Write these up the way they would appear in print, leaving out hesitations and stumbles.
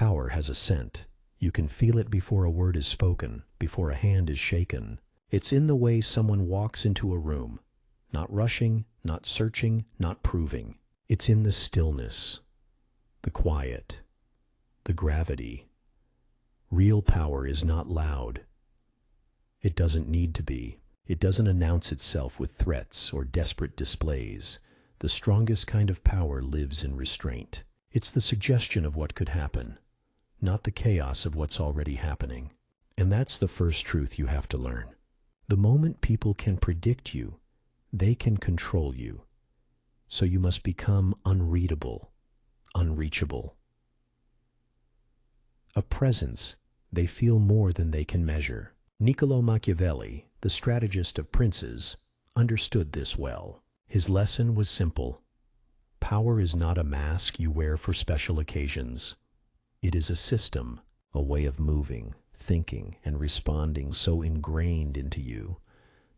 Power has a scent. You can feel it before a word is spoken, before a hand is shaken. It's in the way someone walks into a room, not rushing, not searching, not proving. It's in the stillness, the quiet, the gravity. Real power is not loud. It doesn't need to be. It doesn't announce itself with threats or desperate displays. The strongest kind of power lives in restraint. It's the suggestion of what could happen, not the chaos of what's already happening. And that's the first truth you have to learn. The moment people can predict you, they can control you. So you must become unreadable, unreachable. A presence they feel more than they can measure. Niccolo Machiavelli, the strategist of princes, understood this well. His lesson was simple. Power is not a mask you wear for special occasions. It is a system, a way of moving, thinking, and responding so ingrained into you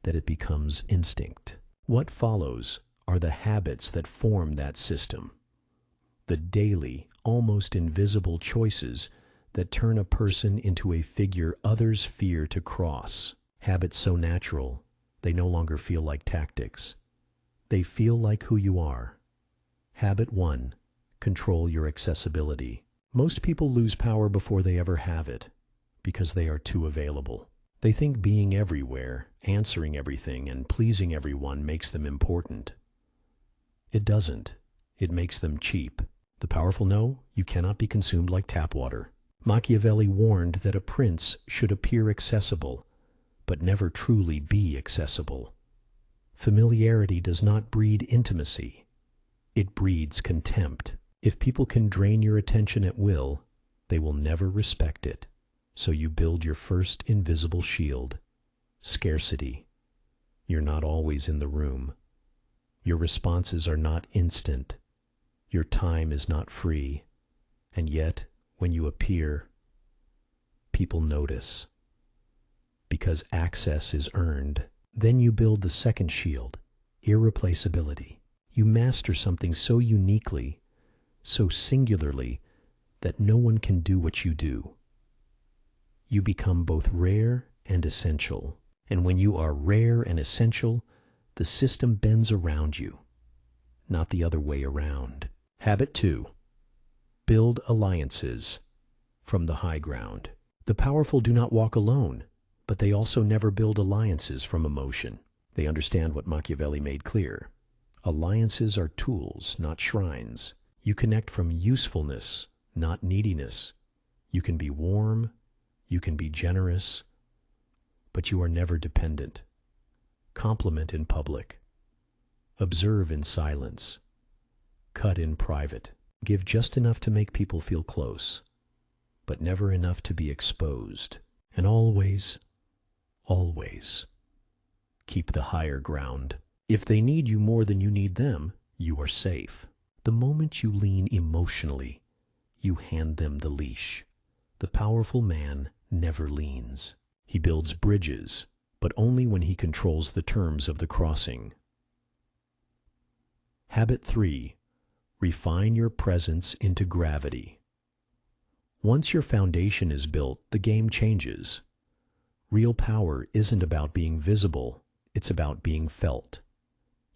that it becomes instinct. What follows are the habits that form that system, the daily, almost invisible choices that turn a person into a figure others fear to cross. Habits so natural, they no longer feel like tactics. They feel like who you are. Habit 1. Control your accessibility. Most people lose power before they ever have it, because they are too available. They think being everywhere, answering everything, and pleasing everyone makes them important. It doesn't. It makes them cheap. The powerful know you cannot be consumed like tap water. Machiavelli warned that a prince should appear accessible, but never truly be accessible. Familiarity does not breed intimacy. It breeds contempt. If people can drain your attention at will, they will never respect it. So you build your first invisible shield. Scarcity. You're not always in the room. Your responses are not instant. Your time is not free. And yet, when you appear, people notice. Because access is earned. Then you build the second shield, irreplaceability. You master something so uniquely, so singularly, that no one can do what you do. You become both rare and essential. And when you are rare and essential, the system bends around you, not the other way around. Habit 2. Build alliances from the high ground. The powerful do not walk alone, but they also never build alliances from emotion. They understand what Machiavelli made clear. Alliances are tools, not shrines. You connect from usefulness, not neediness. You can be warm, you can be generous, but you are never dependent. Compliment in public. Observe in silence. Cut in private. Give just enough to make people feel close, but never enough to be exposed. And always, always, keep the higher ground. If they need you more than you need them, you are safe. The moment you lean emotionally, you hand them the leash. The powerful man never leans. He builds bridges, but only when he controls the terms of the crossing. Habit 3. Refine your presence into gravity. Once your foundation is built, the game changes. Real power isn't about being visible, it's about being felt.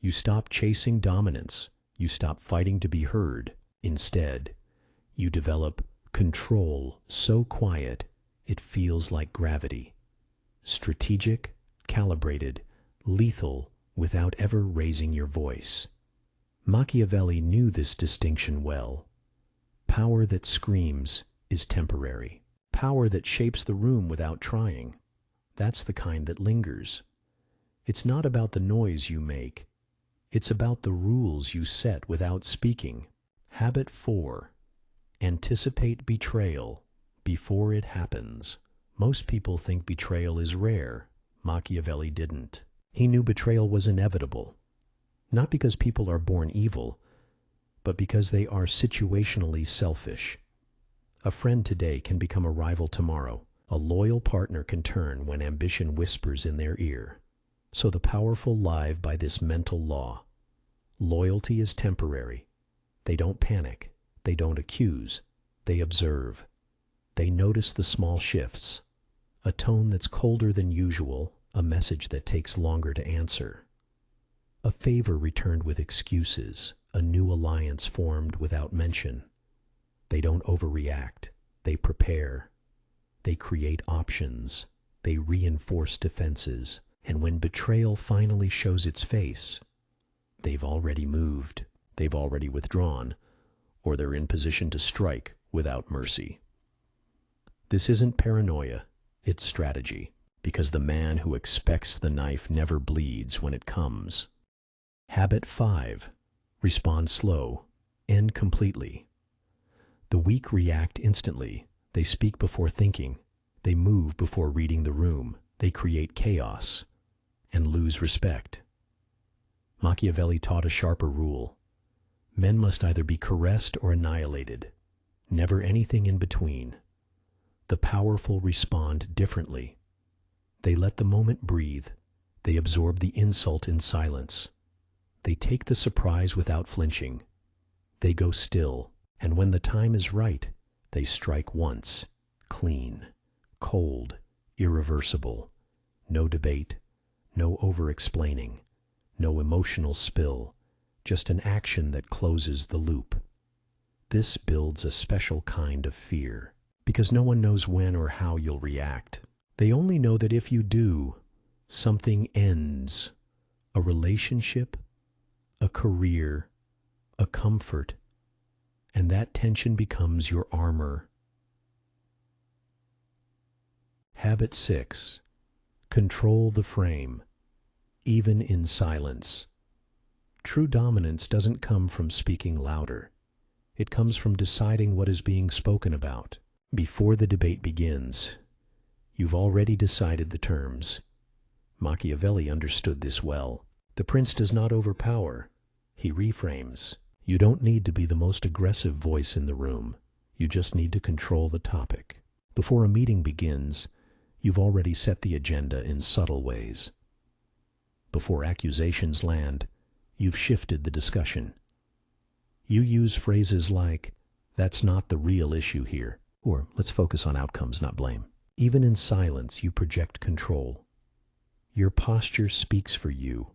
You stop chasing dominance, you stop fighting to be heard. Instead, you develop control so quiet it feels like gravity. Strategic, calibrated, lethal without ever raising your voice. Machiavelli knew this distinction well. Power that screams is temporary. Power that shapes the room without trying, that's the kind that lingers. It's not about the noise you make. It's about the rules you set without speaking. Habit 4. Anticipate betrayal before it happens. Most people think betrayal is rare. Machiavelli didn't. He knew betrayal was inevitable. Not because people are born evil, but because they are situationally selfish. A friend today can become a rival tomorrow. A loyal partner can turn when ambition whispers in their ear. So the powerful live by this mental law. Loyalty is temporary. They don't panic. They don't accuse. They observe. They notice the small shifts, a tone that's colder than usual, a message that takes longer to answer, a favor returned with excuses, a new alliance formed without mention. They don't overreact. They prepare. They create options. They reinforce defenses. And when betrayal finally shows its face, they've already moved, they've already withdrawn, or they're in position to strike without mercy. This isn't paranoia, it's strategy, because the man who expects the knife never bleeds when it comes. Habit 5. Respond slow. End completely. The weak react instantly. They speak before thinking. They move before reading the room. They create chaos and lose respect. Machiavelli taught a sharper rule. Men must either be caressed or annihilated, never anything in between. The powerful respond differently. They let the moment breathe. They absorb the insult in silence. They take the surprise without flinching. They go still, and when the time is right, they strike once, clean, cold, irreversible. No debate, no over-explaining, no emotional spill, just an action that closes the loop. This builds a special kind of fear, because no one knows when or how you'll react. They only know that if you do, something ends. A relationship, a career, a comfort, and that tension becomes your armor. Habit 6. Control the frame, even in silence. True dominance doesn't come from speaking louder. It comes from deciding what is being spoken about. Before the debate begins, you've already decided the terms. Machiavelli understood this well. The prince does not overpower. He reframes. You don't need to be the most aggressive voice in the room. You just need to control the topic. Before a meeting begins, you've already set the agenda in subtle ways. Before accusations land, you've shifted the discussion. You use phrases like, "That's not the real issue here," or "Let's focus on outcomes, not blame." Even in silence, you project control. Your posture speaks for you.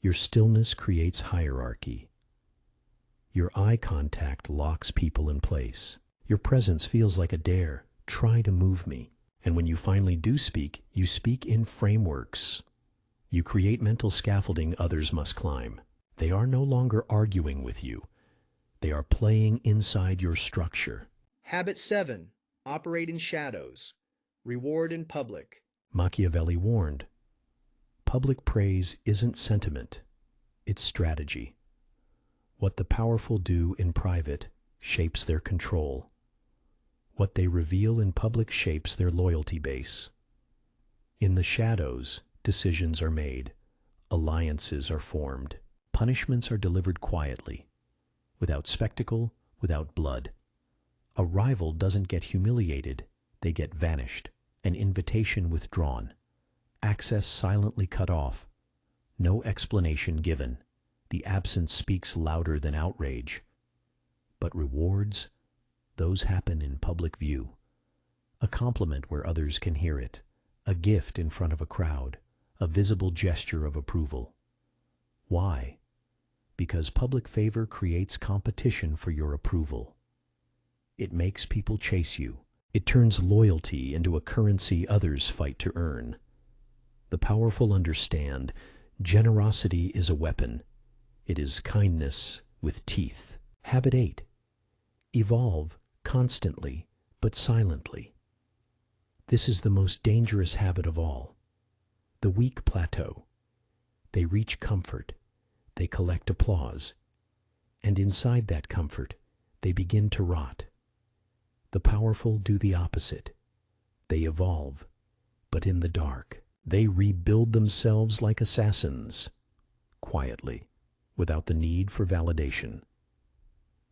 Your stillness creates hierarchy. Your eye contact locks people in place. Your presence feels like a dare. Try to move me. And when you finally do speak, you speak in frameworks. You create mental scaffolding others must climb. They are no longer arguing with you. They are playing inside your structure. Habit 7. Operate in shadows. Reward in public. Machiavelli warned, public praise isn't sentiment, it's strategy. What the powerful do in private shapes their control. What they reveal in public shapes their loyalty base. In the shadows, decisions are made, alliances are formed, punishments are delivered quietly, without spectacle, without blood. A rival doesn't get humiliated, they get vanished, an invitation withdrawn, access silently cut off, no explanation given. The absence speaks louder than outrage. But rewards, those happen in public view. A compliment where others can hear it, a gift in front of a crowd, a visible gesture of approval. Why? Because public favor creates competition for your approval. It makes people chase you. It turns loyalty into a currency others fight to earn. The powerful understand generosity is a weapon. It is kindness with teeth. Habit 8. Evolve constantly, but silently. This is the most dangerous habit of all. The weak plateau. They reach comfort. They collect applause. And inside that comfort, they begin to rot. The powerful do the opposite. They evolve, but in the dark. They rebuild themselves like assassins, quietly, without the need for validation.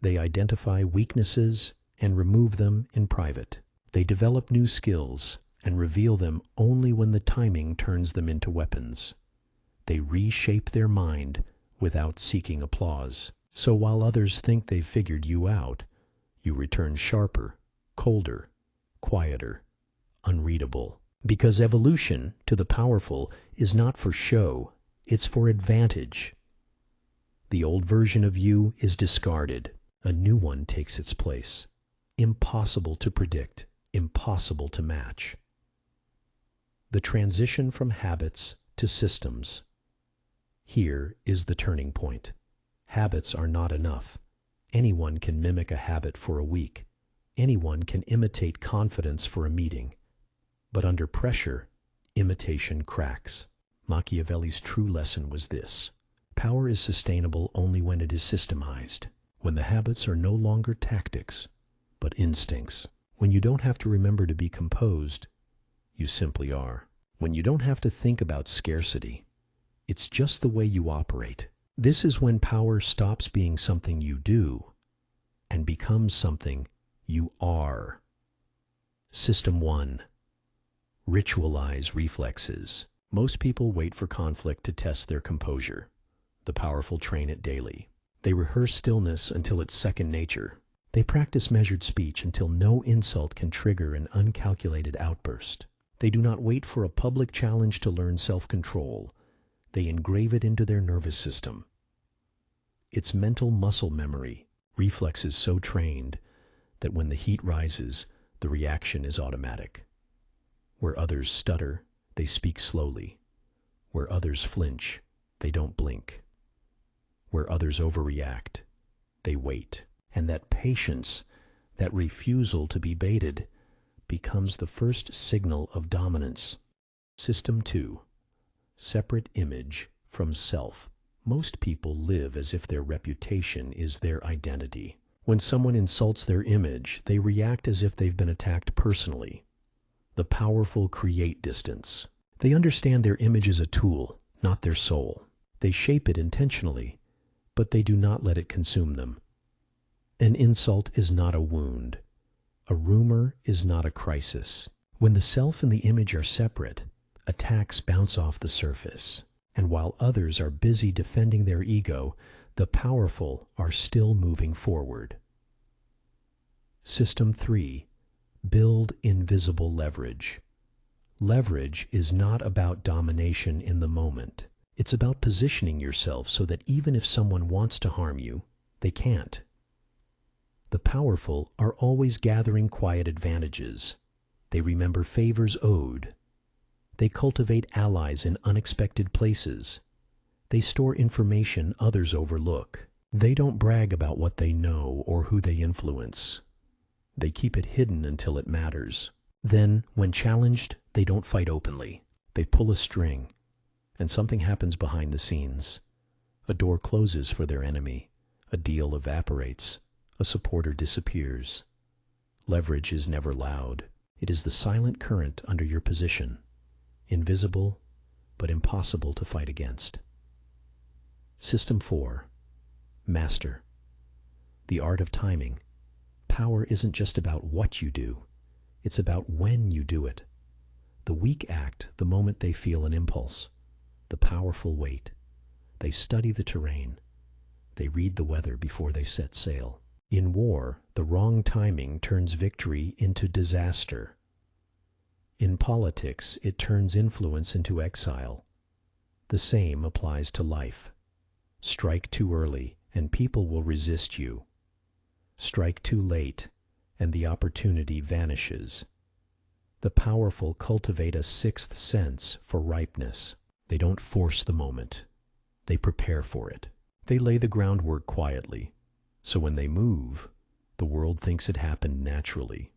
They identify weaknesses and remove them in private. They develop new skills and reveal them only when the timing turns them into weapons. They reshape their mind without seeking applause. So while others think they've figured you out, you return sharper, colder, quieter, unreadable. Because evolution, to the powerful, is not for show, it's for advantage. The old version of you is discarded. A new one takes its place. Impossible to predict, impossible to match. The transition from habits to systems. Here is the turning point. Habits are not enough. Anyone can mimic a habit for a week. Anyone can imitate confidence for a meeting. But under pressure, imitation cracks. Machiavelli's true lesson was this: power is sustainable only when it is systemized, when the habits are no longer tactics, but instincts. When you don't have to remember to be composed, you simply are. When you don't have to think about scarcity, it's just the way you operate. This is when power stops being something you do and becomes something you are. System 1. Ritualize reflexes. Most people wait for conflict to test their composure. The powerful train it daily. They rehearse stillness until it's second nature. They practice measured speech until no insult can trigger an uncalculated outburst. They do not wait for a public challenge to learn self-control. They engrave it into their nervous system. It's mental muscle memory, reflexes so trained that when the heat rises, the reaction is automatic. Where others stutter, they speak slowly. Where others flinch, they don't blink. Where others overreact, they wait. And that patience, that refusal to be baited, becomes the first signal of dominance. System 2. Separate image from self. Most people live as if their reputation is their identity. When someone insults their image, they react as if they've been attacked personally. The powerful create distance. They understand their image is a tool, not their soul. They shape it intentionally, but they do not let it consume them. An insult is not a wound. A rumor is not a crisis. When the self and the image are separate, attacks bounce off the surface. And while others are busy defending their ego, the powerful are still moving forward. System 3. Build invisible leverage. Leverage is not about domination in the moment. It's about positioning yourself so that even if someone wants to harm you, they can't. The powerful are always gathering quiet advantages. They remember favors owed. They cultivate allies in unexpected places. They store information others overlook. They don't brag about what they know or who they influence. They keep it hidden until it matters. Then, when challenged, they don't fight openly. They pull a string, and something happens behind the scenes. A door closes for their enemy. A deal evaporates. A supporter disappears. Leverage is never loud. It is the silent current under your position. Invisible, but impossible to fight against. System 4. Master. The art of timing. Power isn't just about what you do. It's about when you do it. The weak act the moment they feel an impulse. The powerful wait. They study the terrain. They read the weather before they set sail. In war, the wrong timing turns victory into disaster. In politics, it turns influence into exile. The same applies to life. Strike too early, and people will resist you. Strike too late, and the opportunity vanishes. The powerful cultivate a sixth sense for ripeness. They don't force the moment. They prepare for it. They lay the groundwork quietly, so when they move, the world thinks it happened naturally.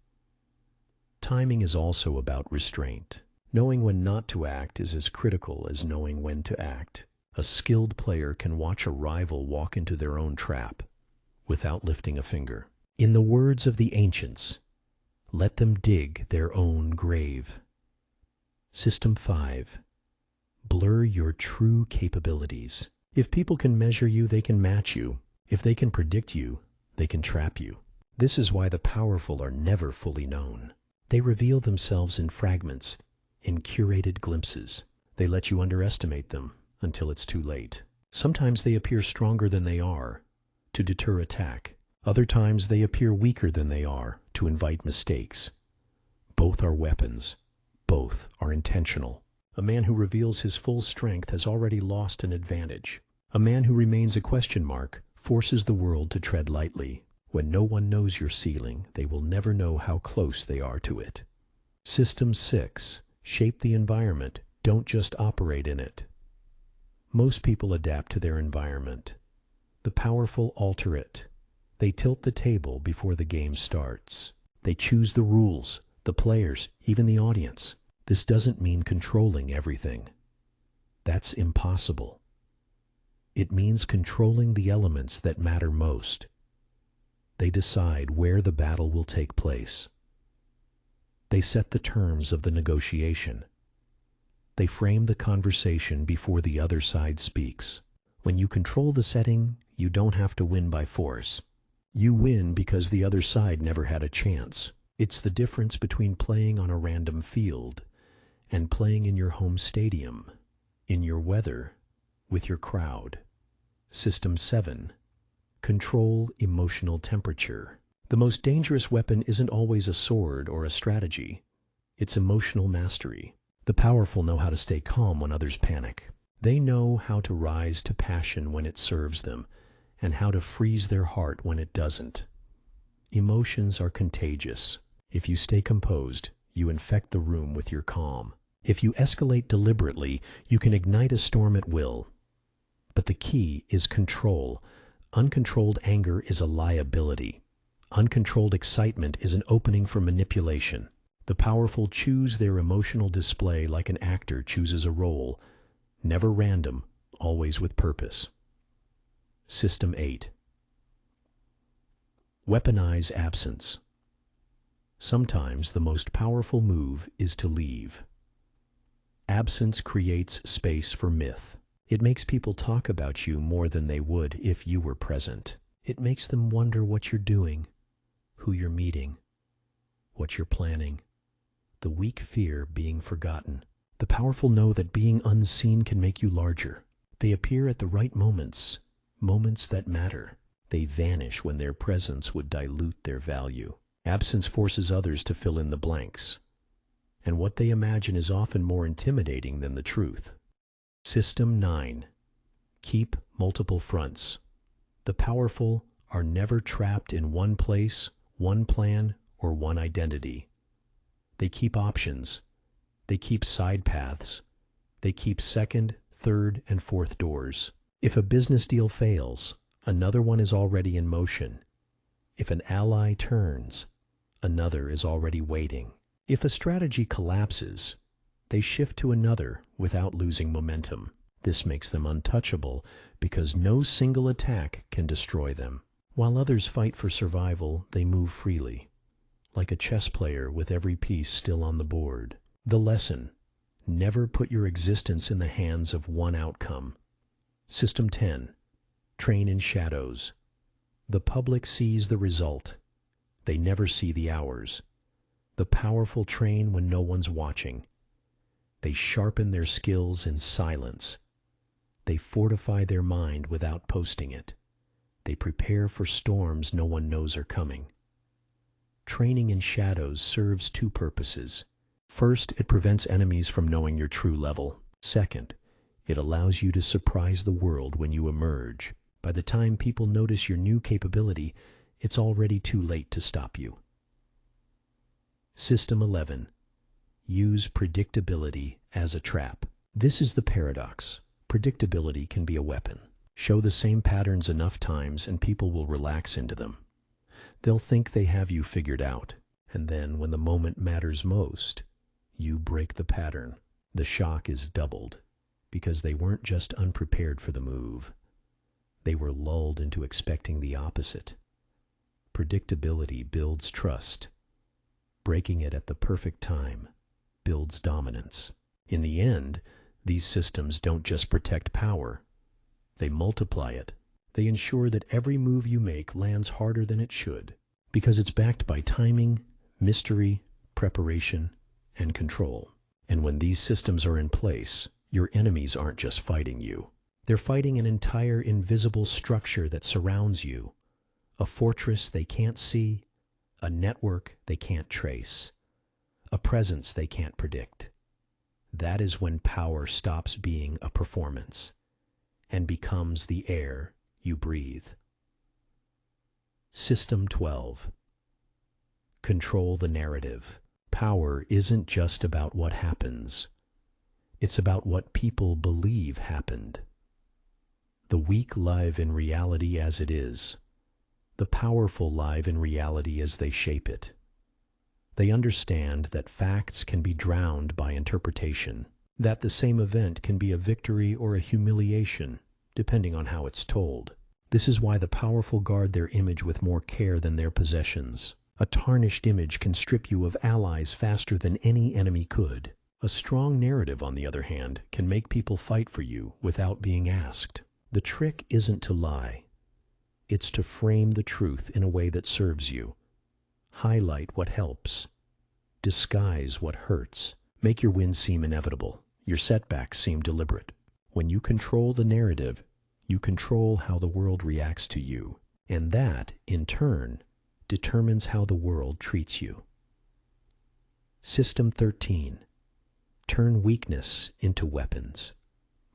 Timing is also about restraint. Knowing when not to act is as critical as knowing when to act. A skilled player can watch a rival walk into their own trap without lifting a finger. In the words of the ancients, let them dig their own grave. System 5. Blur your true capabilities. If people can measure you, they can match you. If they can predict you, they can trap you. This is why the powerful are never fully known. They reveal themselves in fragments, in curated glimpses. They let you underestimate them until it's too late. Sometimes they appear stronger than they are, to deter attack. Other times they appear weaker than they are, to invite mistakes. Both are weapons. Both are intentional. A man who reveals his full strength has already lost an advantage. A man who remains a question mark forces the world to tread lightly. When no one knows your ceiling, they will never know how close they are to it. System 6. Shape the environment. Don't just operate in it. Most people adapt to their environment. The powerful alter it. They tilt the table before the game starts. They choose the rules, the players, even the audience. This doesn't mean controlling everything. That's impossible. It means controlling the elements that matter most. They decide where the battle will take place. They set the terms of the negotiation. They frame the conversation before the other side speaks. When you control the setting, you don't have to win by force. You win because the other side never had a chance. It's the difference between playing on a random field and playing in your home stadium, in your weather, with your crowd. System 7. Control emotional temperature. The most dangerous weapon isn't always a sword or a strategy. It's emotional mastery. The powerful know how to stay calm when others panic. They know how to rise to passion when it serves them, and how to freeze their heart when it doesn't. Emotions are contagious. If you stay composed, you infect the room with your calm. If you escalate deliberately, you can ignite a storm at will. But the key is control. Uncontrolled anger is a liability. Uncontrolled excitement is an opening for manipulation. The powerful choose their emotional display like an actor chooses a role, never random, always with purpose. System 8. Weaponize absence. Sometimes the most powerful move is to leave. Absence creates space for myth. It makes people talk about you more than they would if you were present. It makes them wonder what you're doing, who you're meeting, what you're planning. The weak fear being forgotten. The powerful know that being unseen can make you larger. They appear at the right moments, moments that matter. They vanish when their presence would dilute their value. Absence forces others to fill in the blanks, and what they imagine is often more intimidating than the truth. System 9. Keep multiple fronts. The powerful are never trapped in one place, one plan, or one identity. They keep options. They keep side paths. They keep second, third, and fourth doors. If a business deal fails, another one is already in motion. If an ally turns, another is already waiting. If a strategy collapses, they shift to another without losing momentum. This makes them untouchable because no single attack can destroy them. While others fight for survival, they move freely, like a chess player with every piece still on the board. The lesson: never put your existence in the hands of one outcome. System 10. Train in shadows. The public sees the result. They never see the hours. The powerful train when no one's watching. They sharpen their skills in silence. They fortify their mind without posting it. They prepare for storms no one knows are coming. Training in shadows serves two purposes. First, it prevents enemies from knowing your true level. Second, it allows you to surprise the world when you emerge. By the time people notice your new capability, it's already too late to stop you. System 11. Use predictability as a trap. This is the paradox. Predictability can be a weapon. Show the same patterns enough times and people will relax into them. They'll think they have you figured out, and then when the moment matters most, you break the pattern. The shock is doubled, because they weren't just unprepared for the move. They were lulled into expecting the opposite. Predictability builds trust. Breaking it at the perfect time builds dominance. In the end, these systems don't just protect power, they multiply it. They ensure that every move you make lands harder than it should, because it's backed by timing, mystery, preparation, and control. And when these systems are in place, your enemies aren't just fighting you. They're fighting an entire invisible structure that surrounds you, a fortress they can't see, a network they can't trace, a presence they can't predict. That is when power stops being a performance and becomes the air you breathe. System 12. Control the narrative. Power isn't just about what happens. It's about what people believe happened. The weak live in reality as it is. The powerful live in reality as they shape it. They understand that facts can be drowned by interpretation, that the same event can be a victory or a humiliation, depending on how it's told. This is why the powerful guard their image with more care than their possessions. A tarnished image can strip you of allies faster than any enemy could. A strong narrative, on the other hand, can make people fight for you without being asked. The trick isn't to lie. It's to frame the truth in a way that serves you. Highlight what helps. Disguise what hurts. Make your wins seem inevitable. Your setbacks seem deliberate. When you control the narrative, you control how the world reacts to you. And that, in turn, determines how the world treats you. System 13. Turn weakness into weapons.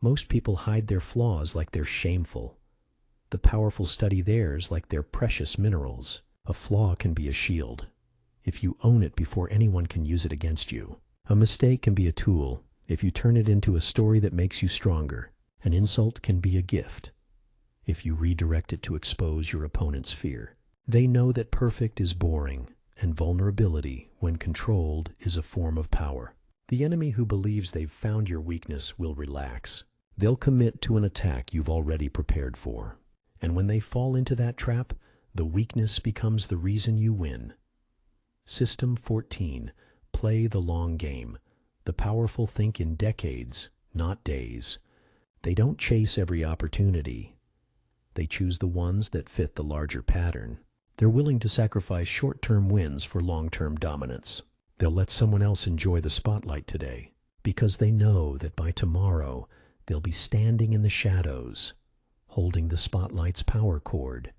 Most people hide their flaws like they're shameful. The powerful study theirs like they're precious minerals. A flaw can be a shield, if you own it before anyone can use it against you. A mistake can be a tool, if you turn it into a story that makes you stronger. An insult can be a gift, if you redirect it to expose your opponent's fear. They know that perfect is boring, and vulnerability, when controlled, is a form of power. The enemy who believes they've found your weakness will relax. They'll commit to an attack you've already prepared for. And when they fall into that trap, the weakness becomes the reason you win. System 14. Play the long game. The powerful think in decades, not days. They don't chase every opportunity. They choose the ones that fit the larger pattern. They're willing to sacrifice short-term wins for long-term dominance. They'll let someone else enjoy the spotlight today, because they know that by tomorrow they'll be standing in the shadows, holding the spotlight's power cord.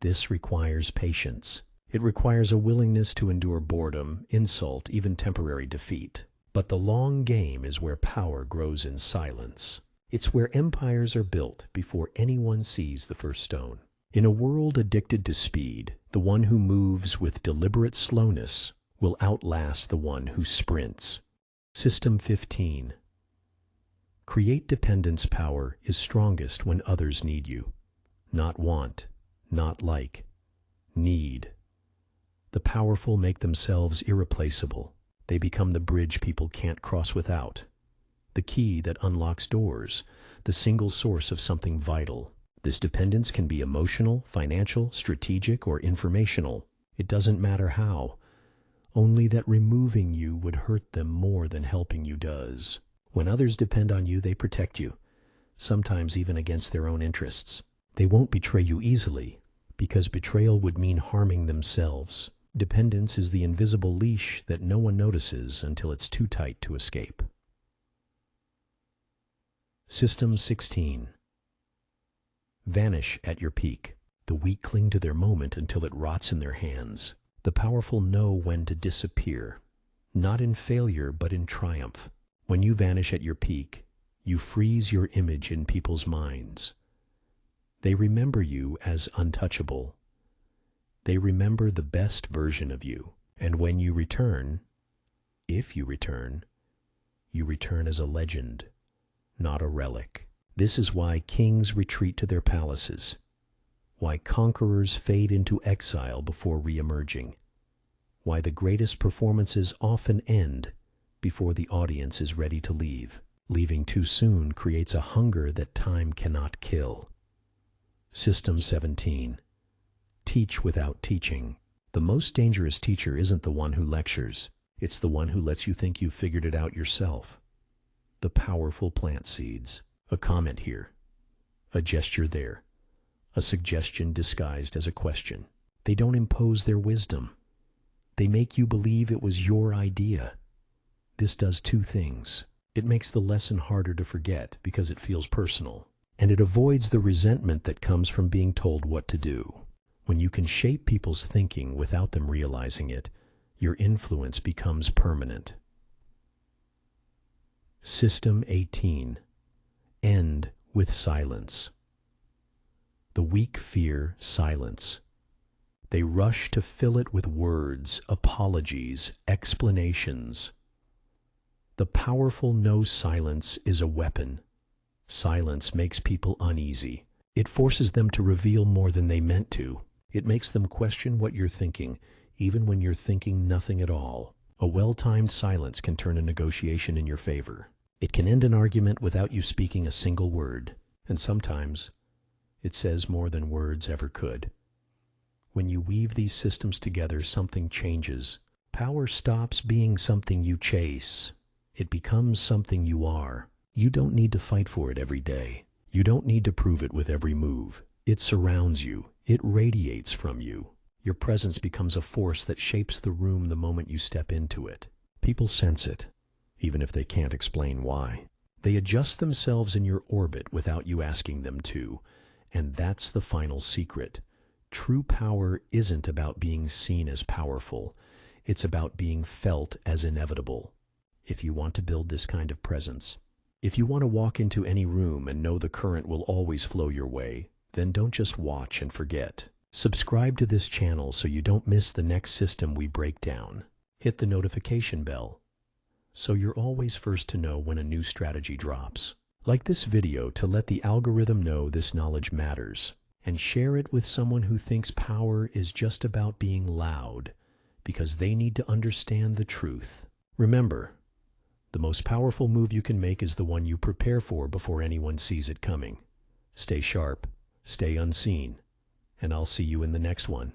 This requires patience. It requires a willingness to endure boredom, insult, even temporary defeat. But the long game is where power grows in silence. It's where empires are built before anyone sees the first stone. In a world addicted to speed, the one who moves with deliberate slowness will outlast the one who sprints. System 15. Create dependence. Power is strongest when others need you. Not want, not like, need. The powerful make themselves irreplaceable. They become the bridge people can't cross without. The key that unlocks doors, the single source of something vital. This dependence can be emotional, financial, strategic, or informational. It doesn't matter how. Only that removing you would hurt them more than helping you does. When others depend on you, they protect you, sometimes even against their own interests. They won't betray you easily, because betrayal would mean harming themselves. Dependence is the invisible leash that no one notices until it's too tight to escape. System 16. Vanish at your peak. The weak cling to their moment until it rots in their hands. The powerful know when to disappear, not in failure but in triumph. When you vanish at your peak, you freeze your image in people's minds. They remember you as untouchable. They remember the best version of you. And when you return, if you return as a legend, not a relic. This is why kings retreat to their palaces, why conquerors fade into exile before re-emerging, why the greatest performances often end before the audience is ready to leave. Leaving too soon creates a hunger that time cannot kill. System 17. Teach without teaching. The most dangerous teacher isn't the one who lectures. It's the one who lets you think you've figured it out yourself. The powerful plant seeds. A comment here, a gesture there, a suggestion disguised as a question. They don't impose their wisdom. They make you believe it was your idea. This does two things. It makes the lesson harder to forget because it feels personal, and it avoids the resentment that comes from being told what to do. When you can shape people's thinking without them realizing it, your influence becomes permanent. System 18. End with silence. The weak fear silence. They rush to fill it with words, apologies, explanations. The powerful know silence is a weapon. Silence makes people uneasy. It forces them to reveal more than they meant to. It makes them question what you're thinking, even when you're thinking nothing at all. A well-timed silence can turn a negotiation in your favor. It can end an argument without you speaking a single word, and sometimes it says more than words ever could. When you weave these systems together, something changes. Power stops being something you chase. It becomes something you are. You don't need to fight for it every day. You don't need to prove it with every move. It surrounds you. It radiates from you. Your presence becomes a force that shapes the room the moment you step into it. People sense it, even if they can't explain why. They adjust themselves in your orbit without you asking them to. And that's the final secret. True power isn't about being seen as powerful. It's about being felt as inevitable. If you want to build this kind of presence, if you want to walk into any room and know the current will always flow your way, then don't just watch and forget. Subscribe to this channel so you don't miss the next system we break down. Hit the notification bell so you're always first to know when a new strategy drops. Like this video to let the algorithm know this knowledge matters, and share it with someone who thinks power is just about being loud because they need to understand the truth. Remember, the most powerful move you can make is the one you prepare for before anyone sees it coming. Stay sharp, stay unseen, and I'll see you in the next one.